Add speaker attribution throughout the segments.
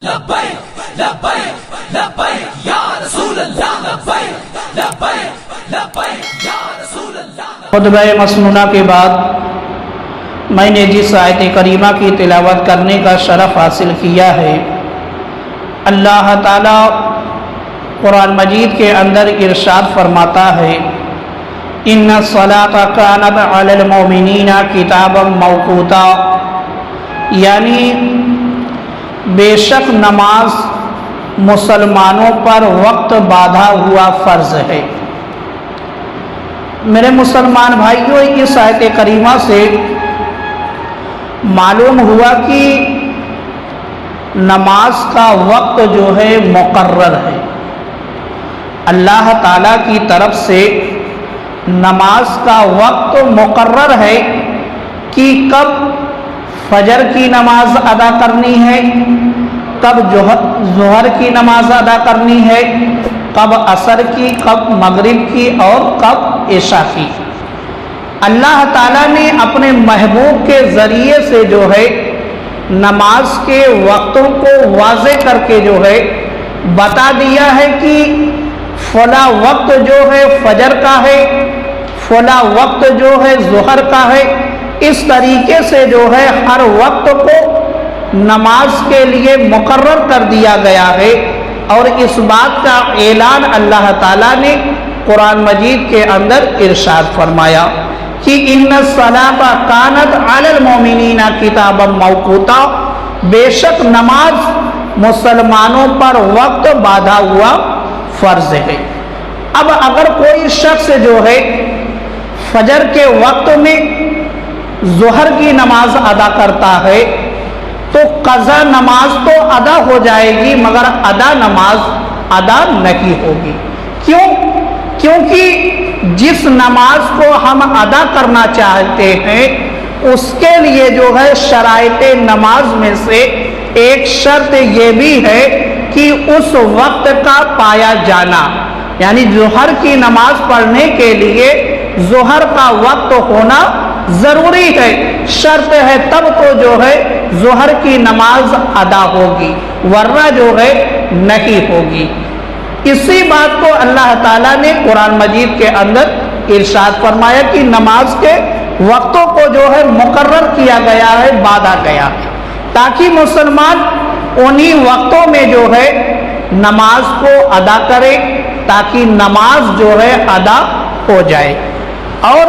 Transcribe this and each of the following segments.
Speaker 1: لبیک لبیک لبیک یا رسول اللہ لبیک لبیک لبیک یا رسول اللہ۔
Speaker 2: خطبہ مسنونہ کے بعد میں نے جس آیت کریمہ کی تلاوت کرنے کا شرف حاصل کیا ہے، اللہ تعالیٰ قرآن مجید کے اندر ارشاد فرماتا ہے، ان الصلاۃ کانت علی المؤمنین کتابا موقوتا، یعنی بے شک نماز مسلمانوں پر وقت باندھا ہوا فرض ہے۔ میرے مسلمان بھائیوں، اس آیت کریمہ سے معلوم ہوا کہ نماز کا وقت جو ہے مقرر ہے۔ اللہ تعالیٰ کی طرف سے نماز کا وقت مقرر ہے کہ کب فجر کی نماز ادا کرنی ہے، کب ظہر کی نماز ادا کرنی ہے، کب عصر کی، کب مغرب کی اور کب عشاء کی۔ اللہ تعالیٰ نے اپنے محبوب کے ذریعے سے جو ہے نماز کے وقتوں کو واضح کر کے جو ہے بتا دیا ہے کہ فلاں وقت جو ہے فجر کا ہے، فلاں وقت جو ہے ظہر کا ہے۔ اس طریقے سے جو ہے ہر وقت کو نماز کے لیے مقرر کر دیا گیا ہے، اور اس بات کا اعلان اللہ تعالیٰ نے قرآن مجید کے اندر ارشاد فرمایا کہ ان الصلاۃ کانت علی المؤمنین کتابا موقوتا، بے شک نماز مسلمانوں پر وقت باندھا ہوا فرض ہے۔ اب اگر کوئی شخص جو ہے فجر کے وقت میں ظہر کی نماز ادا کرتا ہے تو قضا نماز تو ادا ہو جائے گی، مگر ادا نماز ادا نہیں ہوگی۔ کیوں؟ کیونکہ جس نماز کو ہم ادا کرنا چاہتے ہیں اس کے لیے جو ہے شرائط نماز میں سے ایک شرط یہ بھی ہے کہ اس وقت کا پایا جانا، یعنی ظہر کی نماز پڑھنے کے لیے ظہر کا وقت ہونا ضروری ہے، شرط ہے، تب تو جو ہے ظہر کی نماز ادا ہوگی، ورنہ جو ہے نہیں ہوگی۔ اسی بات کو اللہ تعالیٰ نے قرآن مجید کے اندر ارشاد فرمایا کہ نماز کے وقتوں کو جو ہے مقرر کیا گیا ہے، باندھا گیا ہے، تاکہ مسلمان انہی وقتوں میں جو ہے نماز کو ادا کرے، تاکہ نماز جو ہے ادا ہو جائے۔ اور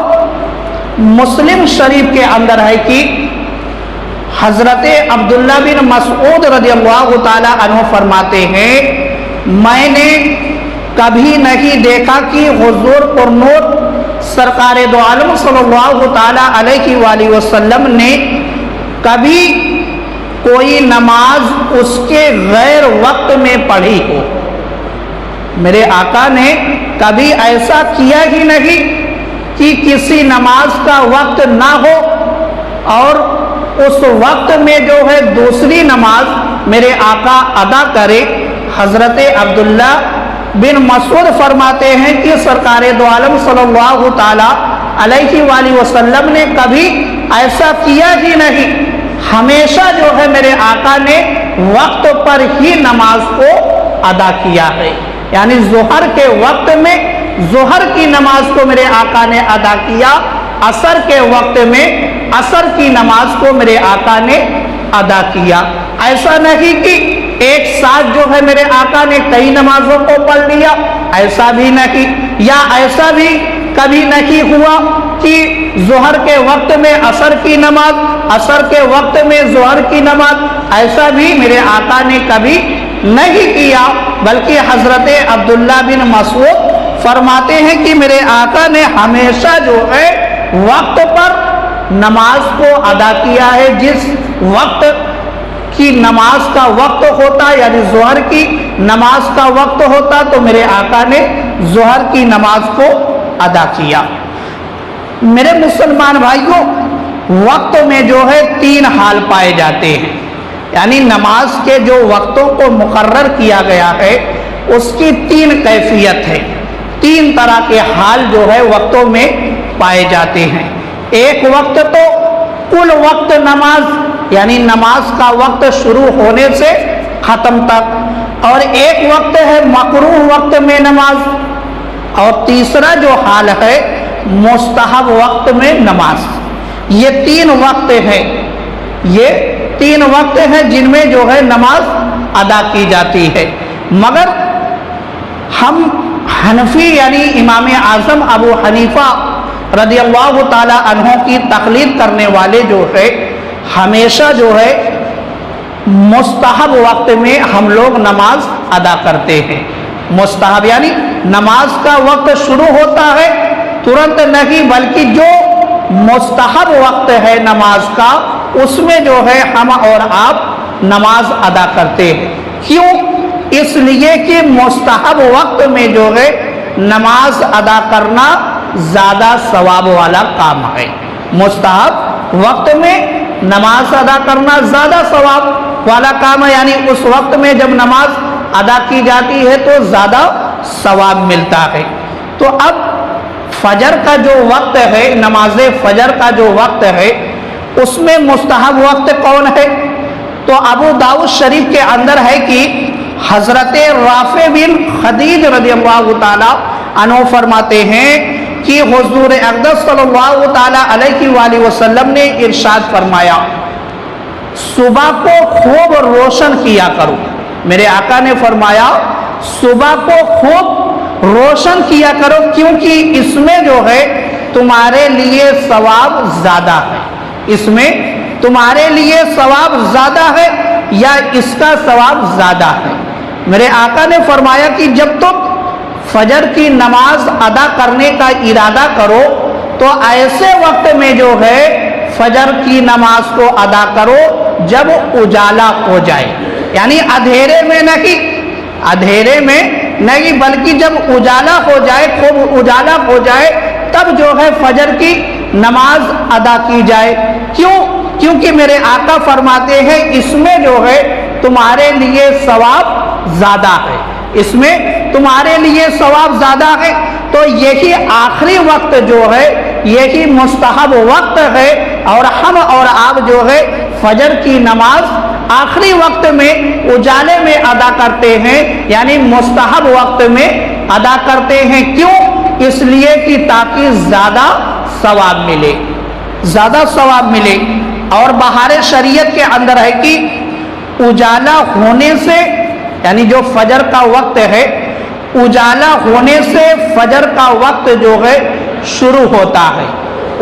Speaker 2: مسلم شریف کے اندر ہے کہ حضرت عبداللہ بن مسعود رضی اللہ تعالی عنہ فرماتے ہیں، میں نے کبھی نہیں دیکھا کہ حضور پرنور سرکار دو عالم صلی اللہ تعالی علیہ وآلہ وسلم نے کبھی کوئی نماز اس کے غیر وقت میں پڑھی ہو۔ میرے آقا نے کبھی ایسا کیا ہی نہیں کہ کسی نماز کا وقت نہ ہو اور اس وقت میں جو ہے دوسری نماز میرے آقا ادا کرے۔ حضرت عبداللہ بن مسعود فرماتے ہیں کہ سرکار دو عالم صلی اللہ تعالی علیہ وآلہ وسلم نے کبھی ایسا کیا ہی نہیں، ہمیشہ جو ہے میرے آقا نے وقت پر ہی نماز کو ادا کیا ہے، یعنی ظہر کے وقت میں ظہر کی نماز کو میرے آقا نے ادا کیا، عصر کے وقت میں عصر کی نماز کو میرے آقا نے ادا کیا۔ ایسا نہیں کہ ایک ساتھ جو ہے میرے آقا نے کئی نمازوں کو پڑھ لیا، ایسا بھی نہیں، یا ایسا بھی کبھی نہیں ہوا کہ ظہر کے وقت میں عصر کی نماز، عصر کے وقت میں ظہر کی نماز، ایسا بھی میرے آقا نے کبھی نہیں کیا، بلکہ حضرت عبداللہ بن مسعود فرماتے ہیں کہ میرے آقا نے ہمیشہ جو ہے وقت پر نماز کو ادا کیا ہے۔ جس وقت کی نماز کا وقت ہوتا، یعنی ظہر کی نماز کا وقت ہوتا، تو میرے آقا نے ظہر کی نماز کو ادا کیا۔ میرے مسلمان بھائیوں، وقت میں جو ہے تین حال پائے جاتے ہیں، یعنی نماز کے جو وقتوں کو مقرر کیا گیا ہے اس کی تین کیفیت ہے، تین طرح کے حال جو ہے وقتوں میں پائے جاتے ہیں۔ ایک وقت تو کل وقت نماز، یعنی نماز کا وقت شروع ہونے سے ختم تک، اور ایک وقت ہے مکروہ وقت میں نماز، اور تیسرا جو حال ہے مستحب وقت میں نماز۔ یہ تین وقت ہیں، یہ تین وقت ہیں جن میں جو ہے نماز ادا کی جاتی ہے۔ مگر ہم حنفی یعنی امام اعظم ابو حنیفہ رضی اللہ تعالی عنہ کی تقلید کرنے والے جو ہے ہمیشہ جو ہے مستحب وقت میں ہم لوگ نماز ادا کرتے ہیں۔ مستحب یعنی نماز کا وقت شروع ہوتا ہے ترنت نہیں، بلکہ جو مستحب وقت ہے نماز کا اس میں جو ہے ہم اور آپ نماز ادا کرتے ہیں۔ کیوں؟ اس لیے کہ مستحب وقت میں جو ہے نماز ادا کرنا زیادہ ثواب والا کام ہے۔ مستحب وقت میں نماز ادا کرنا زیادہ ثواب والا کام ہے، یعنی اس وقت میں جب نماز ادا کی جاتی ہے تو زیادہ ثواب ملتا ہے۔ تو اب فجر کا جو وقت ہے، نماز فجر کا جو وقت ہے اس میں مستحب وقت کون ہے؟ تو ابو داؤد شریف کے اندر ہے کہ حضرت رافع بن خدیج رضی اللہ تعالی عنہ فرماتے ہیں کہ حضور اقدس صلی اللہ تعالی علیہ وآلہ وسلم نے ارشاد فرمایا صبح کو خوب روشن کیا کرو۔ میرے آقا نے فرمایا صبح کو خوب روشن کیا کرو، کیونکہ اس میں جو ہے تمہارے لیے ثواب زیادہ ہے، اس میں تمہارے لیے ثواب زیادہ ہے یا اس کا ثواب زیادہ ہے۔ میرے آقا نے فرمایا کہ جب تم فجر کی نماز ادا کرنے کا ارادہ کرو تو ایسے وقت میں جو ہے فجر کی نماز کو ادا کرو جب اجالا ہو جائے، یعنی اندھیرے میں نہیں، اندھیرے میں نہیں بلکہ جب اجالا ہو جائے، خوب اجالا ہو جائے تب جو ہے فجر کی نماز ادا کی جائے۔ کیوں؟ کیونکہ میرے آقا فرماتے ہیں اس میں جو ہے تمہارے لیے ثواب زیادہ ہے، اس میں تمہارے لیے ثواب زیادہ ہے۔ تو یہی آخری وقت جو ہے یہی مستحب وقت ہے، اور ہم اور آپ جو ہے فجر کی نماز آخری وقت میں اجالے میں ادا کرتے ہیں، یعنی مستحب وقت میں ادا کرتے ہیں۔ کیوں؟ اس لیے کہ تاکہ زیادہ ثواب ملے، زیادہ ثواب ملے۔ اور بہار شریعت کے اندر ہے کہ اجالا ہونے سے، یعنی جو فجر کا وقت ہے اجالا ہونے سے فجر کا وقت جو ہے شروع ہوتا ہے،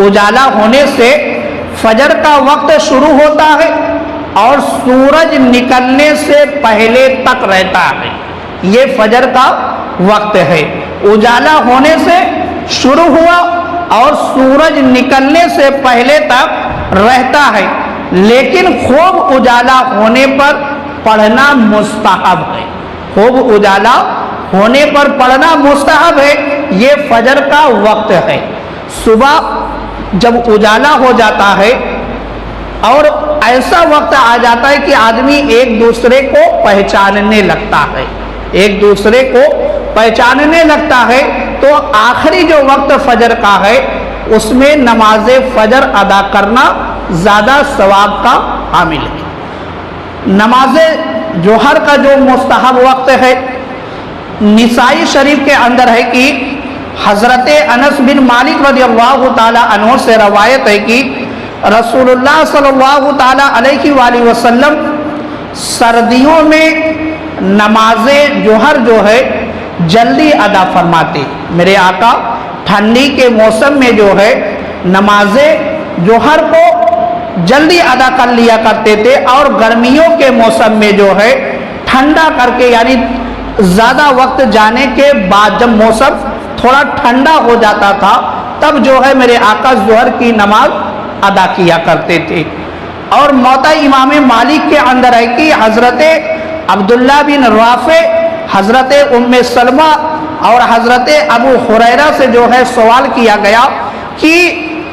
Speaker 2: اجالا ہونے سے فجر کا وقت شروع ہوتا ہے اور سورج نکلنے سے پہلے تک رہتا ہے۔ یہ فجر کا وقت ہے، اجالا ہونے سے شروع ہوا اور سورج نکلنے سے پہلے تک رہتا ہے، لیکن خوب اجالا ہونے پر پڑھنا مستحب ہے، خوب اجالا ہونے پر پڑھنا مستحب ہے۔ یہ فجر کا وقت ہے۔ صبح جب اجالا ہو جاتا ہے اور ایسا وقت آ جاتا ہے کہ آدمی ایک دوسرے کو پہچاننے لگتا ہے، ایک دوسرے کو پہچاننے لگتا ہے، تو آخری جو وقت فجر کا ہے اس میں نماز فجر ادا کرنا زیادہ ثواب کا حامل ہے۔ نماز جوہر کا جو مستحب وقت ہے، نسائی شریف کے اندر ہے کہ حضرت انس بن مالک رضی اللہ تعالی عنہ سے روایت ہے کہ رسول اللہ صلی اللہ تعالی علیہ وآلہ وسلم سردیوں میں نماز جوہر جو ہے جلدی ادا فرماتے۔ میرے آقا ٹھنڈی کے موسم میں جو ہے نماز جوہر کو جلدی ادا کر لیا کرتے تھے، اور گرمیوں کے موسم میں جو ہے ٹھنڈا کر کے، یعنی زیادہ وقت جانے کے بعد جب موسم تھوڑا ٹھنڈا ہو جاتا تھا تب جو ہے میرے آقا ظہر کی نماز ادا کیا کرتے تھے۔ اور موطا امام مالک کے اندر ہے کہ حضرت عبداللہ بن رافع، حضرت ام سلمہ اور حضرت ابو ہریرہ سے جو ہے سوال کیا گیا کہ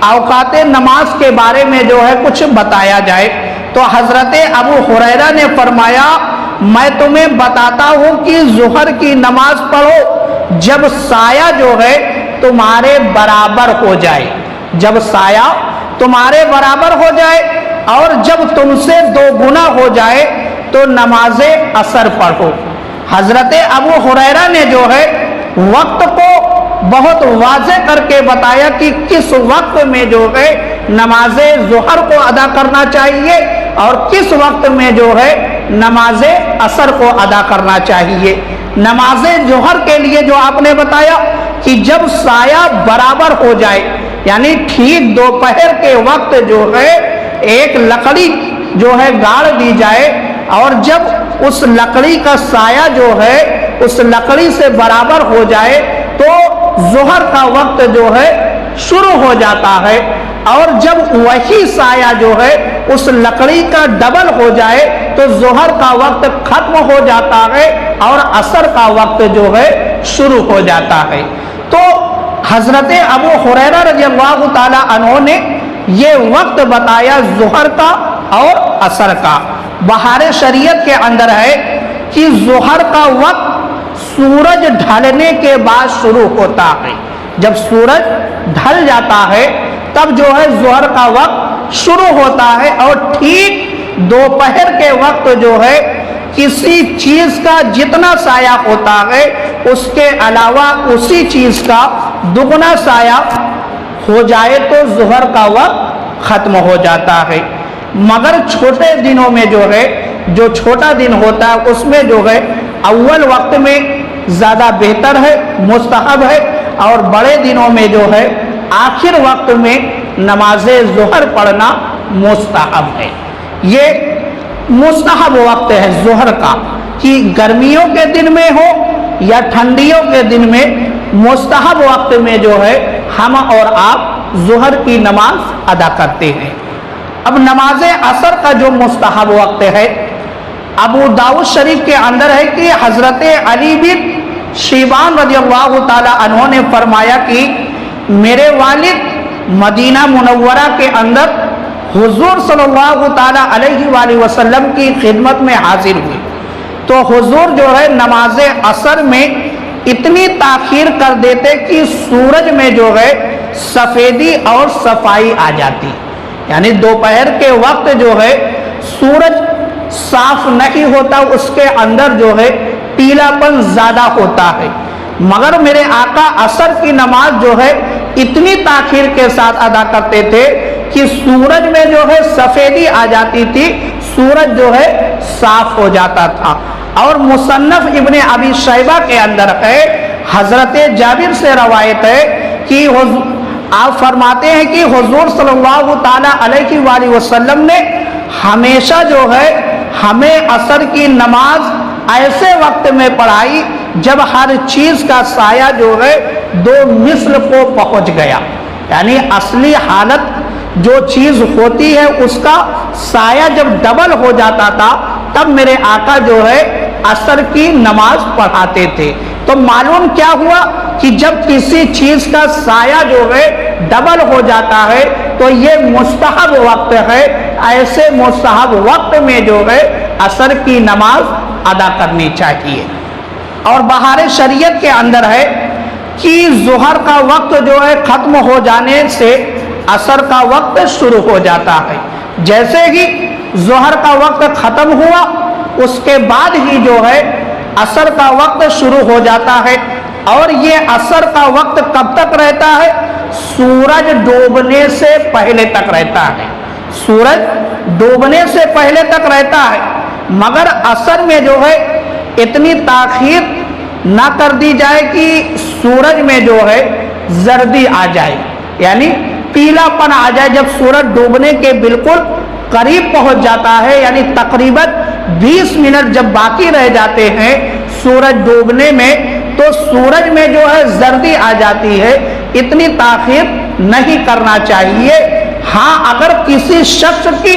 Speaker 2: اوقات نماز کے بارے میں جو ہے کچھ بتایا جائے، تو حضرت ابو ہریرہ نے فرمایا میں تمہیں بتاتا ہوں کہ ظہر کی نماز پڑھو جب سایہ جو ہے تمہارے برابر ہو جائے، جب سایہ تمہارے برابر ہو جائے اور جب تم سے دو گنا ہو جائے تو نماز عصر پڑھو۔ حضرت ابو ہریرہ نے جو ہے وقت کو بہت واضح کر کے بتایا کہ کس وقت میں جو ہے نماز ظہر کو ادا کرنا چاہیے اور کس وقت میں جو ہے نماز عصر کو ادا کرنا چاہیے۔ نماز ظہر کے لیے جو آپ نے بتایا کہ جب سایہ برابر ہو جائے، یعنی ٹھیک دوپہر کے وقت جو ہے ایک لکڑی جو ہے گاڑ دی جائے اور جب اس لکڑی کا سایہ جو ہے اس لکڑی سے برابر ہو جائے تو ظہر کا وقت جو ہے شروع ہو جاتا ہے، اور جب وہی سایہ جو ہے اس لکڑی کا ڈبل ہو جائے تو ظہر کا وقت ختم ہو جاتا ہے اور عصر کا وقت جو ہے شروع ہو جاتا ہے۔ تو حضرت ابو ہریرہ رضی اللہ تعالی عنہ نے یہ وقت بتایا ظہر کا اور عصر کا۔ بہار شریعت کے اندر ہے کہ ظہر کا وقت سورج ڈھلنے کے بعد شروع ہوتا ہے، جب سورج ڈھل جاتا ہے تب جو ہے ظہر کا وقت شروع ہوتا ہے، اور ٹھیک دوپہر کے وقت جو ہے کسی چیز کا جتنا سایہ ہوتا ہے اس کے علاوہ اسی چیز کا دگنا سایہ ہو جائے تو ظہر کا وقت ختم ہو جاتا ہے۔ مگر چھوٹے دنوں میں جو ہے جو چھوٹا دن ہوتا ہے اس میں جو ہے اول وقت میں زیادہ بہتر ہے، مستحب ہے، اور بڑے دنوں میں جو ہے آخر وقت میں نماز ظہر پڑھنا مستحب ہے۔ یہ مستحب وقت ہے ظہر کا، کہ گرمیوں کے دن میں ہو یا ٹھنڈیوں کے دن میں مستحب وقت میں جو ہے ہم اور آپ ظہر کی نماز ادا کرتے ہیں۔ اب نماز عصر کا جو مستحب وقت ہے، ابو داؤد شریف کے اندر ہے کہ حضرت علی بن شیبان رضی اللہ تعالی عنہ نے فرمایا کہ میرے والد مدینہ منورہ کے اندر حضور صلی اللہ تعالی علیہ وآلہ وسلم کی خدمت میں حاضر ہوئے تو حضور جو ہے نماز عصر میں اتنی تاخیر کر دیتے کہ سورج میں جو ہے سفیدی اور صفائی آ جاتی، یعنی دوپہر کے وقت جو ہے سورج صاف نہیں ہوتا، اس کے اندر جو ہے پیلا پن زیادہ ہوتا ہے، مگر میرے آقا عصر کی نماز جو ہے اتنی تاخیر کے ساتھ ادا کرتے تھے کہ سورج میں جو ہے سفیدی آ جاتی تھی، سورج جو ہے صاف ہو جاتا تھا۔ اور مصنف ابن ابی شیبہ کے اندر ہے، حضرت جابر سے روایت ہے کہ آپ فرماتے ہیں کہ حضور صلی اللہ تعالی علیہ وآلہ وسلم نے ہمیشہ جو ہے ہمیں عصر کی نماز ایسے وقت میں پڑھائی جب ہر چیز کا سایہ جو ہے دو مثل کو پہنچ گیا، یعنی اصلی حالت جو چیز ہوتی ہے اس کا سایہ جب ڈبل ہو جاتا تھا تب میرے آقا جو ہے عصر کی نماز پڑھاتے تھے۔ تو معلوم کیا ہوا کہ جب کسی چیز کا سایہ جو ہے ڈبل ہو جاتا ہے تو یہ مستحب وقت ہے، ایسے مستحب وقت میں جو ہے عصر کی نماز ادا کرنی چاہیے۔ اور بہار شریعت کے اندر ہے کہ ظہر کا وقت جو ہے ختم ہو جانے سے عصر کا وقت شروع ہو جاتا ہے، جیسے ہی ظہر کا وقت ختم ہوا اس کے بعد ہی جو ہے عصر کا وقت شروع ہو جاتا ہے، اور یہ عصر کا وقت کب تک رہتا ہے؟ سورج ڈوبنے سے پہلے تک رہتا ہے، سورج ڈوبنے سے پہلے تک رہتا ہے، مگر عصر میں جو ہے اتنی تاخیر نہ کر دی جائے کہ سورج میں جو ہے زردی آ جائے، یعنی پیلا پن آ جائے۔ جب سورج ڈوبنے کے بالکل قریب پہنچ جاتا ہے، یعنی تقریباً 20 منٹ جب باقی رہ جاتے ہیں سورج ڈوبنے میں، تو سورج میں جو ہے زردی آ جاتی ہے، اتنی تاخیر نہیں کرنا چاہیے۔ ہاں اگر کسی شخص کی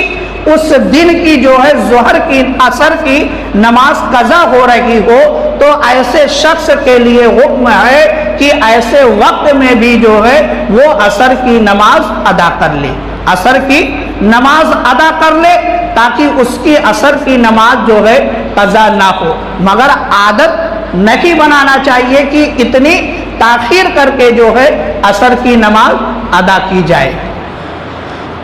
Speaker 2: اس دن کی جو ہے ظہر کی عصر کی نماز قضا ہو رہی ہو تو ایسے شخص کے لیے حکم ہے کہ ایسے وقت میں بھی جو ہے وہ عصر کی نماز ادا کر لے، عصر کی نماز ادا کر لے تاکہ اس کی عصر کی نماز جو ہے قضا نہ ہو، مگر عادت نہیں بنانا چاہیے کہ اتنی تاخیر کر کے جو ہے عصر کی نماز ادا کی جائے۔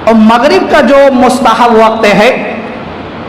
Speaker 2: اور مغرب کا جو مستحب وقت ہے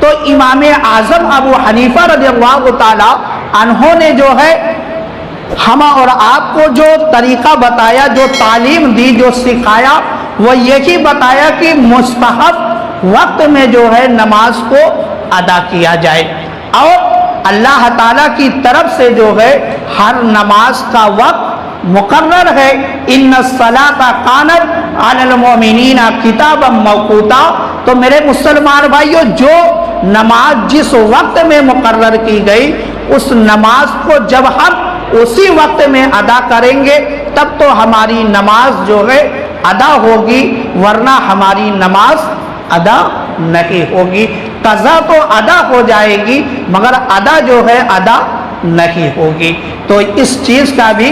Speaker 2: تو امام اعظم ابو حنیفہ رضی اللہ تعالی عنہ نے جو ہے ہم اور آپ کو جو طریقہ بتایا، جو تعلیم دی، جو سکھایا، وہ یہی بتایا کہ مستحب وقت میں جو ہے نماز کو ادا کیا جائے، اور اللہ تعالیٰ کی طرف سے جو ہے ہر نماز کا وقت مقرر ہے۔ ان الصلاۃ کانت علی المؤمنین کتابا موقوتا۔ تو میرے مسلمان بھائیو، جو نماز جس وقت میں مقرر کی گئی، اس نماز کو جب ہم اسی وقت میں ادا کریں گے تب تو ہماری نماز جو ہے ادا ہوگی، ورنہ ہماری نماز ادا نہیں ہوگی۔ قضا تو ادا ہو جائے گی مگر ادا جو ہے ادا نہیں ہوگی۔ تو اس چیز کا بھی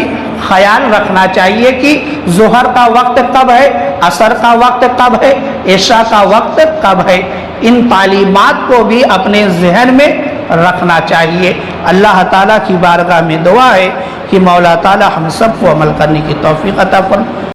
Speaker 2: خیال رکھنا چاہیے کہ ظہر کا وقت کب ہے، عصر کا وقت کب ہے، عشاء کا وقت کب ہے، ان تعلیمات کو بھی اپنے ذہن میں رکھنا چاہیے۔ اللہ تعالیٰ کی بارگاہ میں دعا ہے کہ مولا تعالیٰ ہم سب کو عمل کرنے کی توفیق عطا فرمائے۔